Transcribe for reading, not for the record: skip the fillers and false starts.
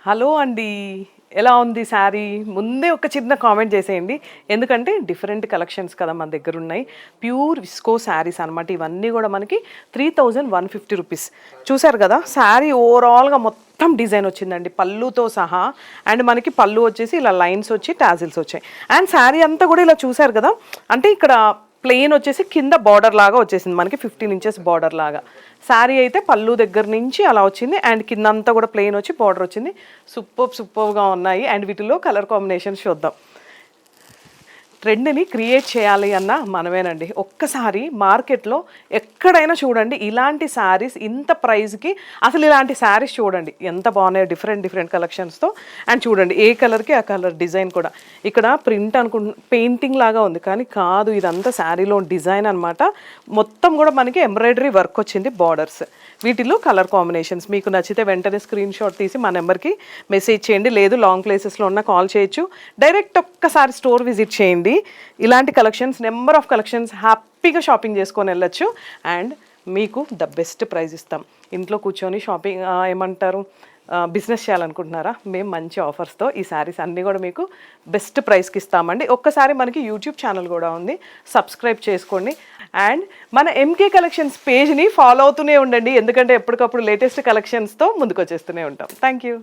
Hello అండి, ఎలా ఉంది శారీ? ముందే ఒక చిన్న కామెంట్ చేసేయండి, ఎందుకంటే డిఫరెంట్ కలెక్షన్స్ కదా మన దగ్గర ఉన్నాయి. ప్యూర్ విస్కో శారీస్ అనమాట. ఇవన్నీ కూడా మనకి 3150 రూపీస్. చూసారు కదా, శారీ ఓవరాల్గా మొత్తం డిజైన్ వచ్చిందండి పళ్ళుతో సహా. అండ్ మనకి పళ్ళు వచ్చేసి ఇలా లైన్స్ వచ్చి టాజిల్స్ వచ్చాయి. అండ్ శారీ అంతా కూడా ఇలా చూసారు కదా, అంటే ఇక్కడ ప్లెయిన్ వచ్చేసి కింద బార్డర్ లాగా వచ్చేసింది మనకి, 15 ఇంచెస్ బార్డర్ లాగా. శారీ అయితే పళ్ళు దగ్గర నుంచి అలా వచ్చింది, అండ్ కిందంతా కూడా ప్లెయిన్ వచ్చి బార్డర్ వచ్చింది. సూపర్గా ఉన్నాయి. అండ్ వీటిలో కలర్ కాంబినేషన్స్ చూద్దాం. ట్రెండ్ని క్రియేట్ చేయాలి అన్న మనమేనండి. ఒక్కసారి మార్కెట్లో ఎక్కడైనా చూడండి, ఇలాంటి శారీస్ ఇంత ప్రైస్కి అసలు ఇలాంటి శారీస్ చూడండి ఎంత బాగున్నాయో, డిఫరెంట్ కలెక్షన్స్తో. అండ్ చూడండి ఏ కలర్కి ఆ కలర్ డిజైన్ కూడా. ఇక్కడ ప్రింట్ పెయింటింగ్ లాగా ఉంది కానీ కాదు, ఇదంతా శారీలో డిజైన్ అనమాట. మొత్తం కూడా మనకి ఎంబ్రాయిడరీ వర్క్ వచ్చింది, బార్డర్స్. వీటిలో కలర్ కాంబినేషన్స్ మీకు నచ్చితే వెంటనే స్క్రీన్ షాట్ తీసి మా నెంబర్కి మెసేజ్ చేయండి, లేదు లాంగ్ ప్లేసెస్లో ఉన్న కాల్ చేయొచ్చు. డైరెక్ట్ ఒక్కసారి స్టోర్ విజిట్ చేయండి. ఇలాంటి కలెక్షన్స్, నెంబర్ ఆఫ్ కలెక్షన్స్ హ్యాపీగా షాపింగ్ చేసుకొని వెళ్ళొచ్చు. అండ్ మీకు ద బెస్ట్ ప్రైస్ ఇస్తాం. ఇంట్లో కూర్చొని షాపింగ్ ఏమంటారు, బిజినెస్ చేయాలనుకుంటున్నారా? మేము మంచి ఆఫర్స్తో ఈ శారీస్ అన్నీ కూడా మీకు బెస్ట్ ప్రైస్కి ఇస్తామండి. ఒక్కసారి మనకి యూట్యూబ్ ఛానల్ కూడా ఉంది, సబ్స్క్రైబ్ చేసుకోండి. అండ్ మన ఎంకే కలెక్షన్స్ పేజ్ని ఫాలో అవుతూనే ఉండండి, ఎందుకంటే ఎప్పటికప్పుడు లేటెస్ట్ కలెక్షన్స్తో ముందుకు వచ్చేస్తూనే ఉంటాం. Thank you.